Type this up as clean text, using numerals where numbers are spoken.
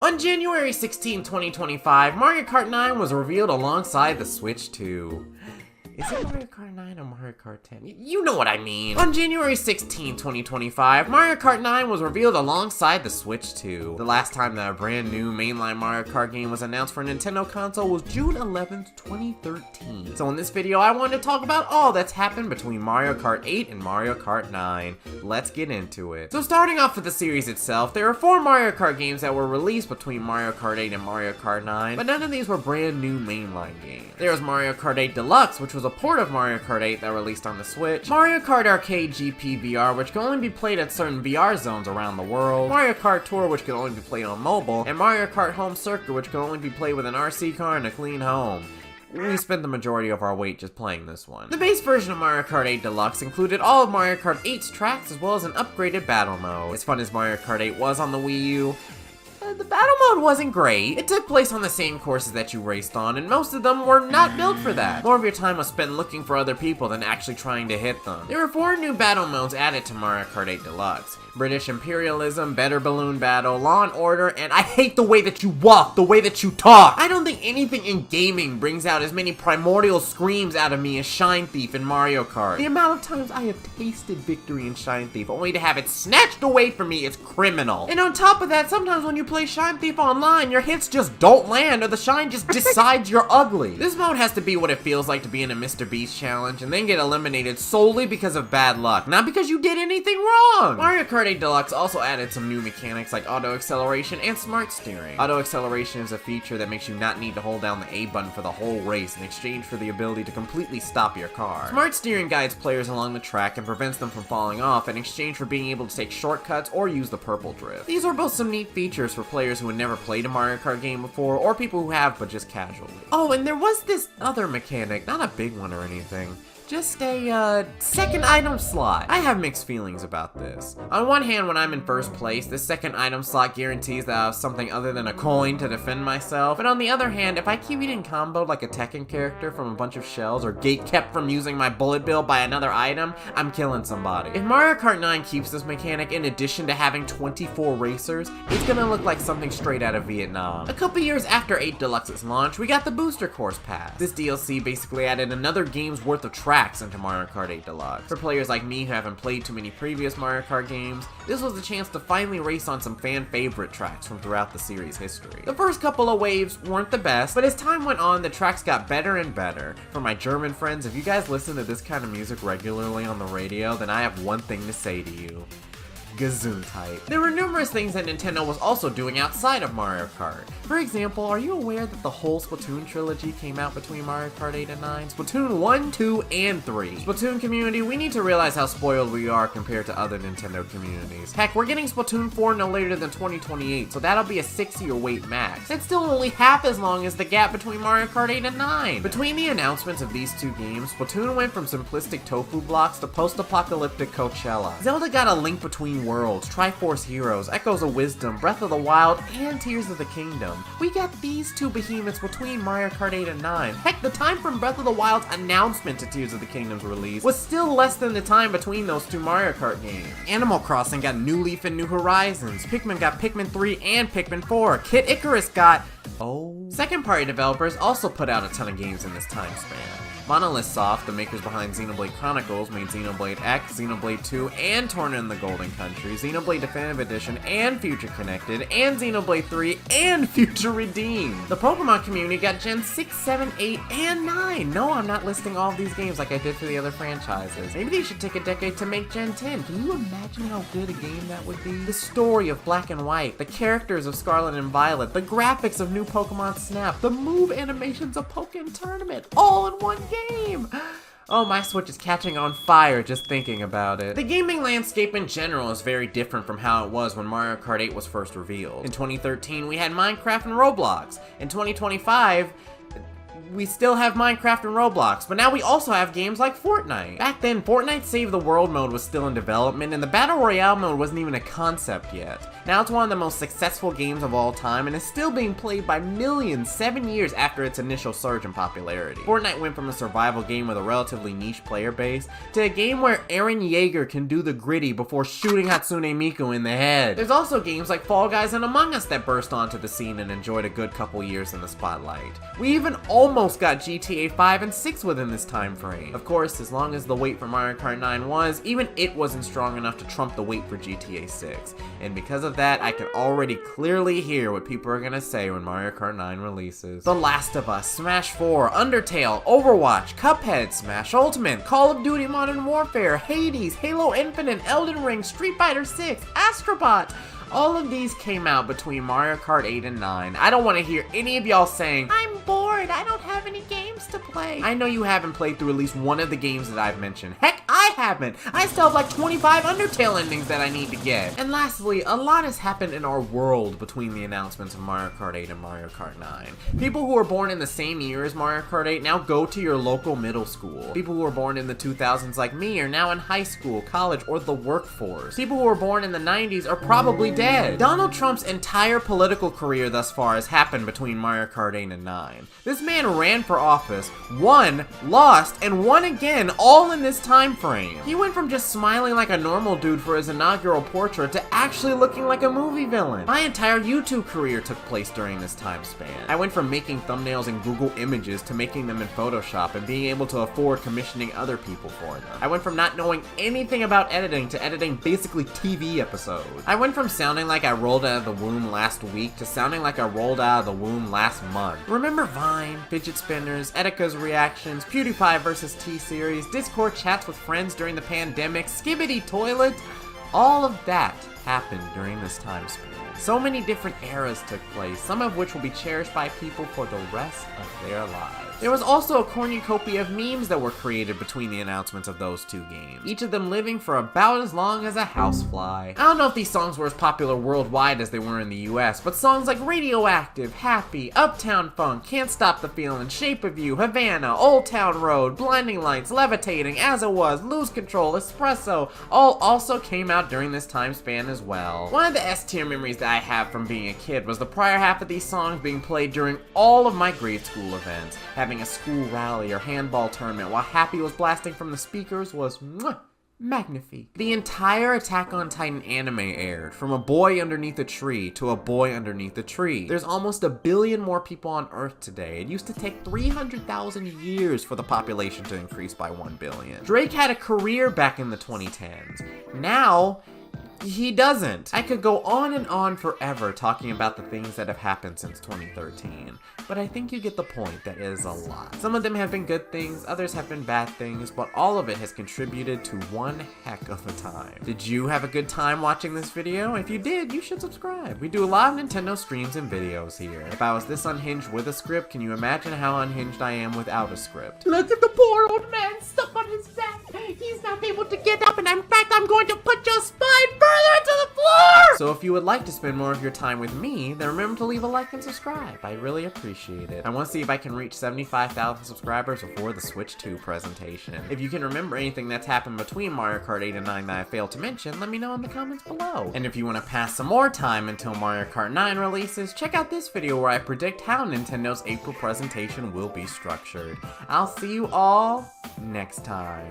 On January 16, 2025, Mario Kart 9 was revealed alongside the Switch 2. Is it Mario Kart 9 or Mario Kart 10? You know what I mean. On January 16, 2025, Mario Kart 9 was revealed alongside the Switch 2. The last time that a brand new mainline Mario Kart game was announced for a Nintendo console was June 11th, 2013. So in this video, I wanted to talk about all that's happened between Mario Kart 8 and Mario Kart 9. Let's get into it. So starting off with the series itself, there are 4 Mario Kart games that were released between Mario Kart 8 and Mario Kart 9, but none of these were brand new mainline games. There was Mario Kart 8 Deluxe, which was a port of Mario Kart 8 that released on the Switch, Mario Kart Arcade GP VR, which can only be played at certain VR zones around the world, Mario Kart Tour, which can only be played on mobile, and Mario Kart Home Circuit, which can only be played with an RC car and a clean home. We spent the majority of our weight just playing this one. The base version of Mario Kart 8 Deluxe included all of Mario Kart 8's tracks as well as an upgraded battle mode. As fun as Mario Kart 8 was on the Wii U, the battle mode wasn't great. It took place on the same courses that you raced on, and most of them were not built for that. More of your time was spent looking for other people than actually trying to hit them. There were 4 new battle modes added to Mario Kart 8 Deluxe. British Imperialism, Better Balloon Battle, Law and Order, and I hate the way that you walk, the way that you talk. I don't think anything in gaming brings out as many primordial screams out of me as Shine Thief in Mario Kart. The amount of times I have tasted victory in Shine Thief only to have it snatched away from me is criminal. And on top of that, sometimes when you play Shine Thief online, your hits just don't land or the shine just decides you're ugly. This mode has to be what it feels like to be in a Mr. Beast challenge and then get eliminated solely because of bad luck, not because you did anything wrong. Mario Kart 8 Deluxe also added some new mechanics like auto acceleration and smart steering. Auto acceleration is a feature that makes you not need to hold down the A button for the whole race in exchange for the ability to completely stop your car. Smart steering guides players along the track and prevents them from falling off in exchange for being able to take shortcuts or use the purple drift. These are both some neat features for players who had never played a Mario Kart game before or people who have but just casually. Oh, and there was this other mechanic, not a big one or anything. Just a, second item slot. I have mixed feelings about this. On one hand, when I'm in first place, the second item slot guarantees that I have something other than a coin to defend myself. But on the other hand, if I keep getting comboed like a Tekken character from a bunch of shells or gate kept from using my bullet bill by another item, I'm killing somebody. If Mario Kart 9 keeps this mechanic in addition to having 24 racers, it's gonna look like something straight out of Vietnam. A couple years after 8 Deluxe's launch, we got the Booster Course Pass. This DLC basically added another game's worth of tracks into Mario Kart 8 Deluxe. For players like me who haven't played too many previous Mario Kart games, this was a chance to finally race on some fan favorite tracks from throughout the series' history. The first couple of waves weren't the best, but as time went on, the tracks got better and better. For my German friends, if you guys listen to this kind of music regularly on the radio, then I have one thing to say to you. Gesundheit. There were numerous things that Nintendo was also doing outside of Mario Kart. For example, are you aware that the whole Splatoon trilogy came out between Mario Kart 8 and 9? Splatoon 1, 2, and 3. Splatoon community, we need to realize how spoiled we are compared to other Nintendo communities. Heck, we're getting Splatoon 4 no later than 2028, so that'll be a 6-year wait max. That's still only half as long as the gap between Mario Kart 8 and 9. Between the announcements of these 2 games, Splatoon went from simplistic tofu blocks to post-apocalyptic Coachella. Zelda got a Link Between Worlds, Triforce Heroes, Echoes of Wisdom, Breath of the Wild, and Tears of the Kingdom. We got these 2 behemoths between Mario Kart 8 and 9. Heck, the time from Breath of the Wild's announcement to Tears of the Kingdom's release was still less than the time between those 2 Mario Kart games. Animal Crossing got New Leaf and New Horizons. Pikmin got Pikmin 3 and Pikmin 4. Kid Icarus got... Second-party developers also put out a ton of games in this time span. Monolith Soft, the makers behind Xenoblade Chronicles, made Xenoblade X, Xenoblade 2, and Torn in the Golden Country, Xenoblade Definitive Edition, and Future Connected, and Xenoblade 3, and Future Redeemed. The Pokemon community got Gen 6, 7, 8, and 9. No, I'm not listing all of these games like I did for the other franchises. Maybe they should take a decade to make Gen 10. Can you imagine how good a game that would be? The story of Black and White, the characters of Scarlet and Violet, the graphics of new Pokemon Snap, the move animations of Pokken Tournament, all in one game. Oh, my Switch is catching on fire just thinking about it. The gaming landscape in general is very different from how it was when Mario Kart 8 was first revealed. In 2013, we had Minecraft and Roblox. In 2025, we still have Minecraft and Roblox, but now we also have games like Fortnite. Back then, Fortnite Save the World mode was still in development, and the Battle Royale mode wasn't even a concept yet. Now it's one of the most successful games of all time, and is still being played by millions 7 years after its initial surge in popularity. Fortnite went from a survival game with a relatively niche player base, to a game where Eren Yeager can do the gritty before shooting Hatsune Miku in the head. There's also games like Fall Guys and Among Us that burst onto the scene and enjoyed a good couple years in the spotlight. We even almost got GTA 5 and 6 within this time frame. Of course, as long as the wait for Mario Kart 9 was, even it wasn't strong enough to trump the wait for GTA 6. And because of that, I can already clearly hear what people are gonna say when Mario Kart 9 releases. The Last of Us, Smash 4, Undertale, Overwatch, Cuphead, Smash Ultimate, Call of Duty Modern Warfare, Hades, Halo Infinite, Elden Ring, Street Fighter 6, Astrobot. All of these came out between Mario Kart 8 and 9. I don't want to hear any of y'all saying, I'm bored, I don't have any games to play. I know you haven't played through at least one of the games that I've mentioned. Heck, I haven't. I still have like 25 Undertale endings that I need to get. And lastly, a lot has happened in our world between the announcements of Mario Kart 8 and Mario Kart 9. People who were born in the same year as Mario Kart 8 now go to your local middle school. People who were born in the 2000s like me are now in high school, college, or the workforce. People who were born in the 90s are probably dead. Donald Trump's entire political career thus far has happened between Mario Kart 8 and 9. This man ran for office, won, lost, and won again, all in this time frame. He went from just smiling like a normal dude for his inaugural portrait to actually looking like a movie villain. My entire YouTube career took place during this time span. I went from making thumbnails in Google Images to making them in Photoshop and being able to afford commissioning other people for them. I went from not knowing anything about editing to editing basically TV episodes. I went from sounding like I rolled out of the womb last week to sounding like I rolled out of the womb last month. Remember Vine, fidget spinners, Etika's reactions, PewDiePie vs. T-Series, Discord chats with friends during the pandemic, Skibidi Toilet? All of that happened during this time span. So many different eras took place, some of which will be cherished by people for the rest of their lives. There was also a cornucopia of memes that were created between the announcements of those two games, each of them living for about as long as a housefly. I don't know if these songs were as popular worldwide as they were in the US, but songs like Radioactive, Happy, Uptown Funk, Can't Stop the Feeling, Shape of You, Havana, Old Town Road, Blinding Lights, Levitating, As It Was, Lose Control, Espresso, all also came out during this time span as well. One of the S-tier memories that I have from being a kid was the prior half of these songs being played during all of my grade school events. Having a school rally or handball tournament while Happy was blasting from the speakers was magnifique. The entire Attack on Titan anime aired, from a boy underneath a tree to a boy underneath a tree. There's almost 1 billion more people on Earth today. It used to take 300,000 years for the population to increase by 1 billion. Drake had a career back in the 2010s. Now, he doesn't. I could go on and on forever talking about the things that have happened since 2013, but I think you get the point. That is a lot. Some of them have been good things, others have been bad things, but all of it has contributed to one heck of a time. Did you have a good time watching this video? If you did, you should subscribe. We do a lot of Nintendo streams and videos here. If I was this unhinged with a script, can you imagine how unhinged I am without a script? Look at the poor old man stuck on his back. He's not able to get up, and in fact, I'm going to put your spine further into the floor! So if you would like to spend more of your time with me, then remember to leave a like and subscribe. I really appreciate it. I want to see if I can reach 75,000 subscribers before the Switch 2 presentation. If you can remember anything that's happened between Mario Kart 8 and 9 that I failed to mention, let me know in the comments below. And if you want to pass some more time until Mario Kart 9 releases, check out this video where I predict how Nintendo's April presentation will be structured. I'll see you all next time.